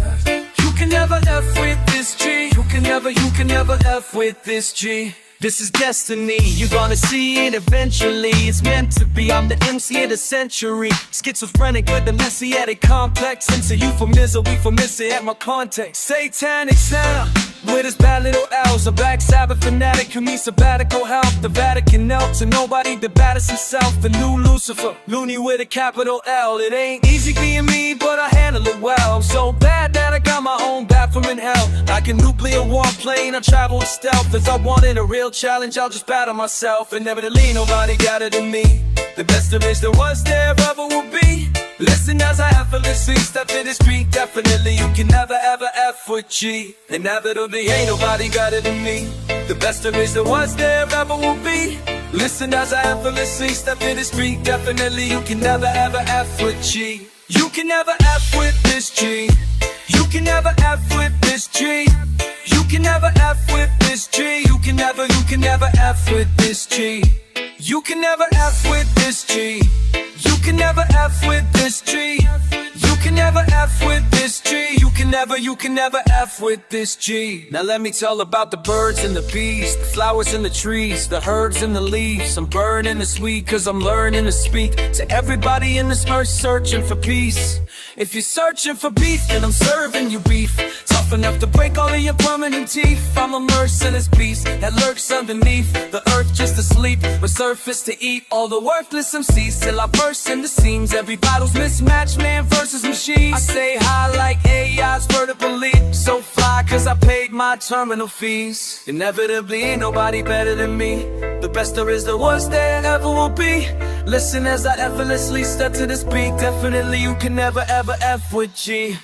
You can never F with this G. You can never F with this G. This is destiny, you're gonna see it eventually. It's meant to be, I'm the MC of the century. Schizophrenic with the messianic complex. Into euphemism, we for missing at my context. Satanic Santa with his bad little L's. A Black Sabbath fanatic who needs sabbatical help. The Vatican knelt to nobody but baddest himself. The new Lucifer, loony with a capital L. It ain't easy being me, but I handle it well. I'm so bad that I got my own bathroom in hell. Like a nuclear warplane, I travel with stealth. If I wanted a real challenge, I'll just battle myself. Inevitably, nobody got it in me. The best there is, there was, there ever will be. Listen as I effortlessly step in this beat. Definitely, you can never ever F with G. Inevitably, ain't nobody got it in me. The best there is, there was, there ever will be. Listen as I effortlessly step in this beat. Definitely, you can never ever F with G. You can never F with this G. You can never F with this G. You can never F with this G. You can never F with this G. You can never F with this G. You can never F with this G. You can never F with this G. You can never F with this G. Now let me tell about the birds and the bees, the flowers and the trees, the herbs and the leaves. I'm burning the sweet cause I'm learning to speak to everybody in this earth searching for peace. If you're searching for beef, then I'm serving you beef. Tough enough to break all of your permanent teeth. I'm a merciless beast that lurks underneath the earth just to sleep, with surface to eat all the worthless MCs till I burst in the seams. Every battle's mismatched, man versus machine. I say hi like AI's vertical leap. So fly cause I paid my terminal fees. Inevitably ain't nobody better than me. The best there is, there was, there ever will be. Listen as I effortlessly step to this beat. Definitely you can never ever F with G.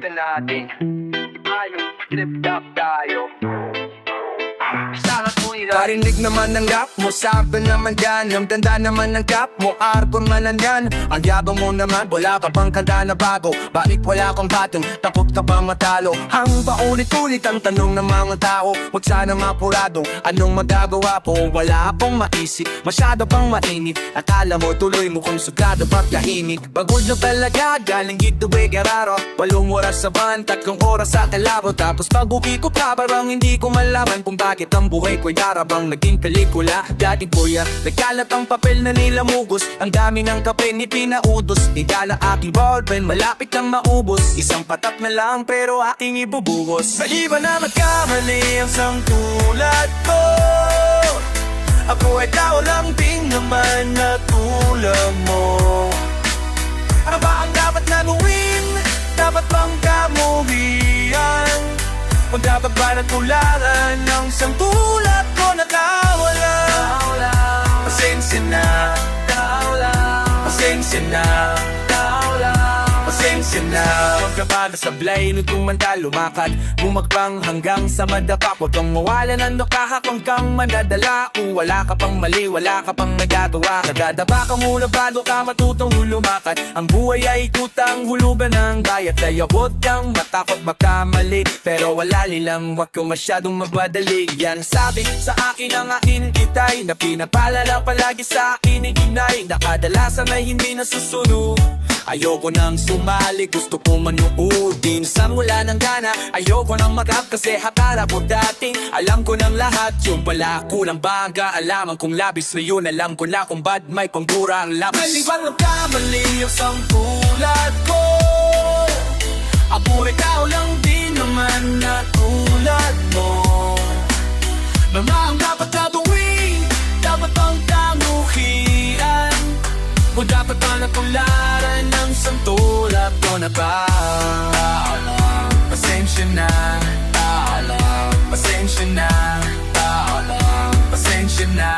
ka natin. Ayos, trip up tayo. Sana parinig naman ng rap mo, sabi naman yan. Ang ganda naman ng rap mo, arbon man lang yan. Ang yabang mo naman, wala ka bang kanta na bago? Bakit wala kang batong, takot ka bang matalo? Ang paulit-ulit ang tanong ng mga tao. Huwag sana mapurado, anong magagawa po? Wala akong maisip, masyado pang mainit. Akala mo tuloy mo kung sugado pagkahimik. Bagod na talaga, galing Gateway Gararo. 8 oras sa van, 3 oras sa kalabo. Tapos pag-uwi ko pa, parang hindi ko malaman kung bakit ang buhay ko'y darabang naging pelikula. Dati kuya, nagkalat ang papel na nilamugos. Ang dami ng kape ni pinautos. Idala aking ballpen, malapit lang maubos. Isang patak na lang pero aking ibubuhos. Mali ba na magkamali ang sang tulad ko? Ako ay tao lang din naman na tulad mo. Ano ba ang dapat na gawin? Dapat bang kamuhian? O dapat ba natularan ng isang tulad ko na kawala? Pasensya na, pasensya na, pasensya na. Pagkabada sablay, nung tumanda, lumakad, bumagpang hanggang sa madapa. Huwag kang mawala ng nakahakang kang madadala. Kung wala ka pang mali, wala ka pang nagagawa. Nagadaba ka muna bago ka matutong lumakad. Ang buhay ay kutang hulugan ng bayat. Kaya huwag kang matakot magkamali, pero wala nilang huwag kang masyadong magbadali. Yan sabi sa akin ang aking itay, na pinapalala palagi sa akin inay, na kadalasan ay hindi nasusunod. Ayoko nang sumali, gusto ko manoodin. Sa mula ng gana, ayoko nang mag-rap kasi hakara ko dating alam ko ng lahat, yung pala kulang ba ang kaalaman kong labis na yun. Alam ko na kung bad may pangkura ang labis. Mali bang nagkamali ang sang tulad ko? Ako ikaw lang din naman na tulad mo. Mama ang dapat gagawin, dapat bang tanguhian? O dapat ba natularan ng isang tulad ko na ba? Pasensya na, pasensya na, pasensya na.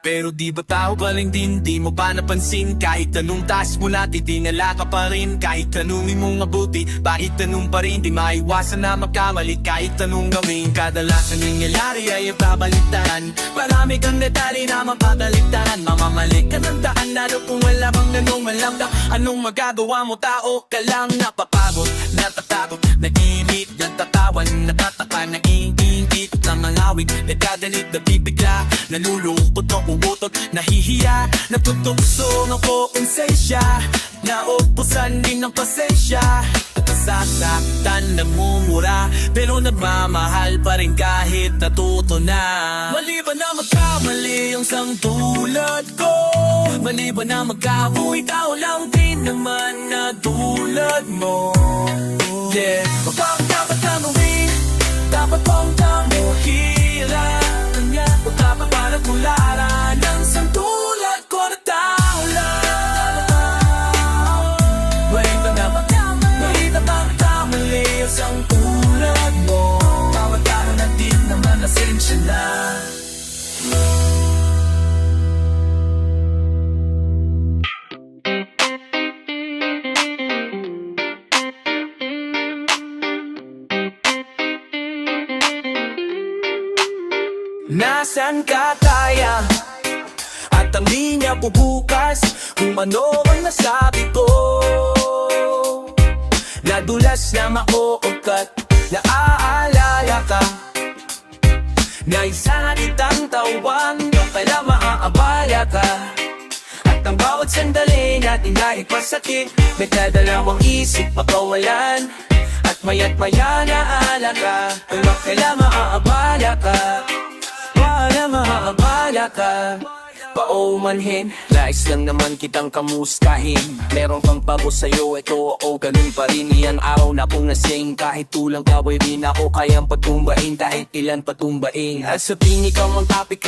Pero di ba tao galing din, di mo pa napansin? Kahit anong taas mo natin, dinala ka pa rin. Kahit tanungin mong mabuti, bakit tanong pa rin? Di maiwasan na magkamali kahit anong gawin. Kadalasan nangyayari ay babalitaan. Marami kang detalye na mapadaligtaran. Mamamali ka ng daan, lalo kung wala bang ganong malamdam. Anong magagawa mo, tao ka lang napapagod, natatakot, nag-iinit, natatawan, natataka, naiingit ng mga awit, nagkagalit, nabibigla, nalulungkot o umutot, nahihiya, natutukso ng konsensya, naupusan din ng pasensya, nasasaktan, namumura, pero nagmamahal pa rin kahit natuto na. Mali ba na magkamali ang sang tulad ko? Mali ba na magkabuhay, tao lang din naman na tulad mo? Yeah, kapag dapat na gawin, dapat bang tamuhiran niya? O dapat ba natularan ng isang tulad ko na tao lang? Mali ba na magkamali ang sang tulad mo? Bawat tao na din naman nasensya na. Nasaan ka kaya? At ang linya bubukas kung ano ang nasabi ko. Nadulas na mauukat, naaalala ka, na isang itang tawang yung pala maaabala ka. At ang bawat sandali natin ay pasakit, may kadalawang isip makawalan. At maya't maya naala ka, pero kailan maaabala ka, wala maaabala ka. Paumanhin, nais lang naman kitang kamustahin. Meron kang bago sa'yo, ito o ganun pa rin. Iyan araw na kong nasing, kahit tulang kaway rin ako kayang patumbain, kahit ilan patumbain. At sabihin ikaw ang topic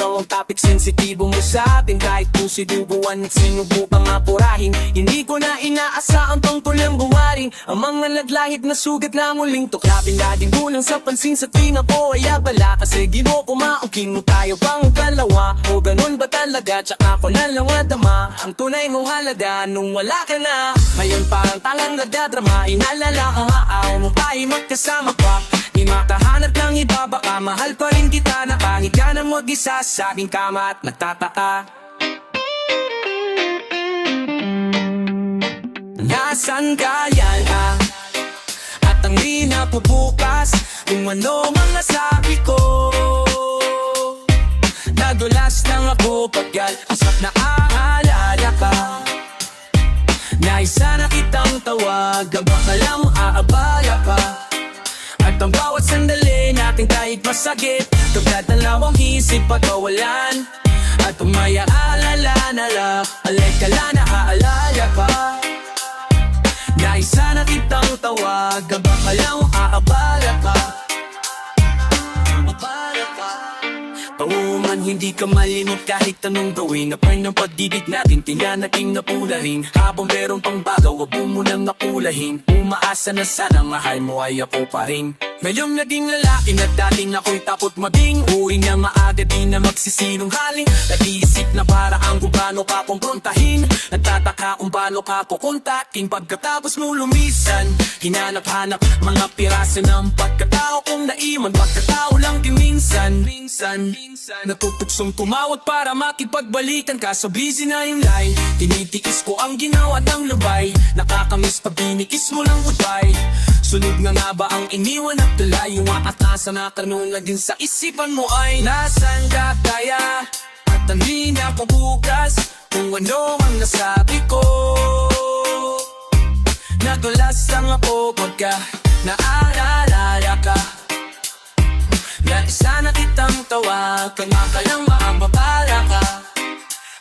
sensitibo mo sa atin. Kahit kung sinubuan at sinubukang apurahin, hindi ko na inaasaan tungkol ang buwaring. Ang mga naglahit na sugat na muling tuklapin, laging kulang sa pansin sa tuwing ako ay abala. Kasi ginoo kumaungkin mo tayo pang dalawa, o ganun ba talaga? tsaka ko na lang nadama ang tunay mong halaga nung wala ka na. Ngayon parang talang nagdadrama, inalala ka nga ayaw mo tayo magkasama pa. Di makahanap ng iba, baka mahal pa rin kita na kahit ka na mag-isa sa aking kama at nagtataka. Nasaan ka yan at ang di napubukas kung ano mga sabi ko. Nadulas lang ako pagkat asap na aalala ka. Nais sana kitang tawagan, baka lang aabala pa. At ang bawat sandali natin kahit masakit, tulad ng lawang isip pagkawalan. At kung may aalala na lang, alay ka lang naaalala pa. Nais sana kitang tawagan, baka lang aabala pa. Oo man, hindi ka malimot kahit anong gawin. Napay ng pag-ibig natin, tila naging napula rin. Habang meron pang bagaw, wag mo munang nakulahin. Umaasa na sana mahal mo ay ako pa rin. Ngayong naging lalaki na dating ako'y tapot mabing. Uwi niya maaga di na magsisinungaling. Nag-iisip na para ang kung paano ka kumprontahin. Nagtataka kung paano ka kukontakin. Pagkatapos mo lumisan, hinanap-hanap mga piraso ng pagkatao kong naiman. Pagkatao lang din minsan natutuksong tumawag para makipagbalikan, kaso busy na yung line. Tinitikis ko ang ginawa ng lubay. Nakakamiss pag binikis mo lang goodbye. Sunod nga ba ang iniwan at tuloy? Yung akatasa na tanungan din sa isipan mo ay nasaan ka kaya? At ang di na pabukas kung ano ang nasabi ko. Nadulas lang ako pagka naaalala ka. Nais sana kitang tawagan, baka lang maababala ka.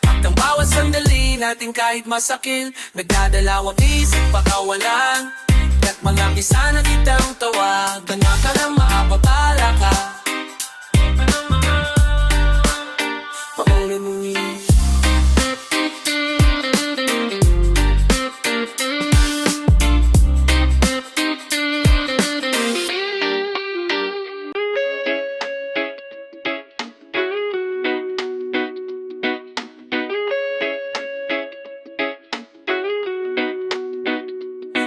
At ang bawat sandali natin kahit masakit, nagdadalawang isip pakawalan. At malaki sana kitang tawagan, baka lang maababala ka. Paulit mo yun.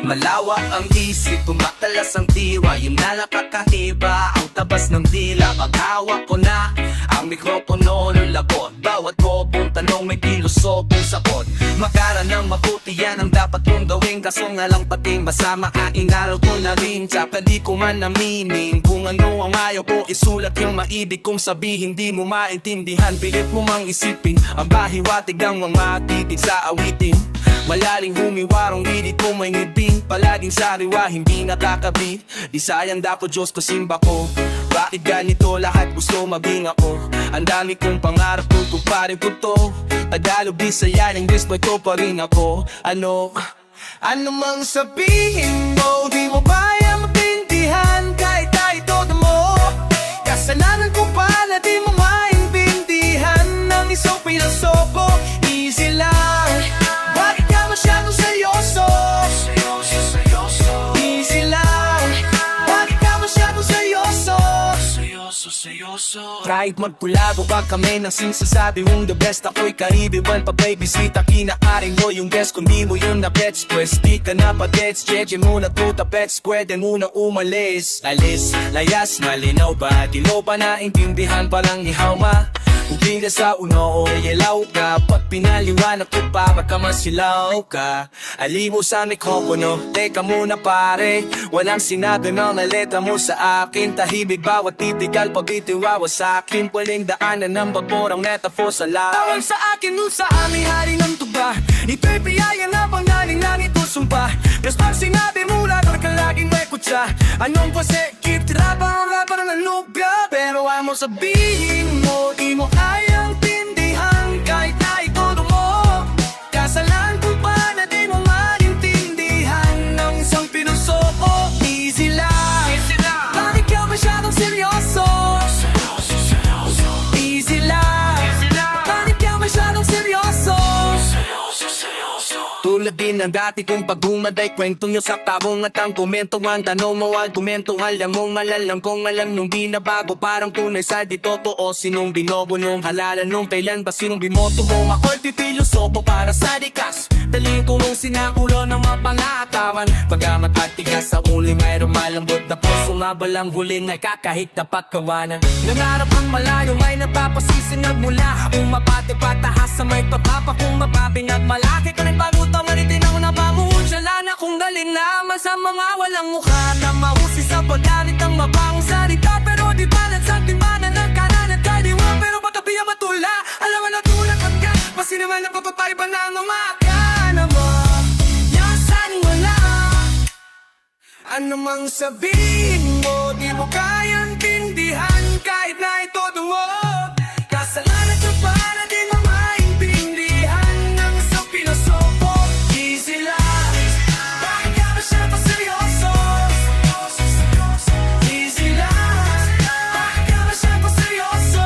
Malawak ang isip, tumatalas ang diwa. Yung na nakakahiba, ang tabas ng dila. Paghawak ko na ang mikropono lulabot. Bawat kopong tanong may pilosopong sapot. Makara ng mabuti yan ang dapat kong gawin. Kaso nga lang pating masama ka, inaral ko na rin. Tsaka di ko man naminin kung ano ang ayaw ko isulat. Yung maibig kong sabihin di mo maintindihan. Pilit mo mang isipin ang bahiwatig ng mga titig sa awitin. Malaling humiwarong hilit ko may ngibing. Palaging sariwa, hindi nakakabit. Di sayang dako Diyos ko simba ko. Bakit ganito lahat gusto maging ako? Ang dami kong pangarap kung kumpare ko to. Tagalog, Bisaya, English, boy ko pa rin ako. Ano mang sabihin mo, di mo kaya mapindihan. Kahit tayo todo mo, kasalanan ko pala di mo maintindihan. Ang isang pilosopo, easy lang. Bakit ka masyadong seryoso? Easy lang. Bakit ka masyadong seryoso? Kahit magkulabo pa kami ng sinasabi mong the best. Ako'y karibibal pa babysita. Kinakaring mo yung guest kung di mo yun na bets. Pwes di ka na pa-gets. Cheche muna tuta pets. Pwede muna umalis. Alis, layas, malinaw ba? Di mo pa naintindihan palang ihaw ma. Hindi ka sa uno o yelaw ka. Pag pinaliwanag ko pa magkamasilaw ka. Alimu sa mikropono, teka muna pare. Walang sinabi ng naleta mo sa akin. Tahimik bawat titigal pag-itiwawa sa akin. Pwedeng daanan ng baborang metaphor sa lahat. Tawag sa akin nun sa aming hari ng tuba. Ito'y piyaya na pangaling langit o sumpa. Mas pag sinabi mo lang ka laging may kutsa. Anong pase, keep trapa ang rapa ng nubya. Pero ang mo sabihin mo, di mo kayang tindihan. Kahit na itodo mo, kasalan ko pa na di mo maintindihan. Ng isang pilosopo, easy lang. Bakit ka masyadong seryoso? Easy lang. Bakit ka masyadong seryoso? Tulad din ang dati kong pagbumaday. Kwento nyo sa tabong at ang komentuhan. Tanong mo argumentuhan lang mong malalang kong alam nung di na bago. Parang tunay sa di totoo. Sinong binobo nung halalan nung kailan ba sinong bimoto mo? Ako'y pipilosopo para sa dikas. Daling kulong sinakulo ng mga pangatawan. Pagamat at tigas sa uli mayroong malambot na puso. Mabalang huling ay kakahit na pagkawanan. Nangarap ang malayo ay napapasisinag mula. Kung mapati patahas sa may papapa. Kung mapaping at malaki ka nagpagutang maritin ako na pamunsyalan. Akong dalinaman sa mga walang mukha na mahusi sa pagdalit ang mabangong salita. Pero di balat sa timanan ng kanan at kaliwa. Pero pagkabi ang matula, alam mo na tulad pagka Pasi naman ang papapaiba ng umaka naman. Yasan wala. Ano mang sabihin mo, di mo kayang tindihan kahit na ito dumog. Kasalanan ka para di mo maintindihan ng isang pilosopo. Easy life, bakit ka ba siya pa seryoso? Easy life, bakit ka ba siya pa seryoso?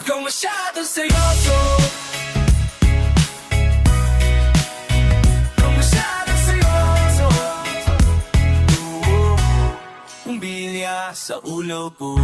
Ikaw masyadong seryoso. Ikaw masyadong seryoso. Umbilya sa ulo ko.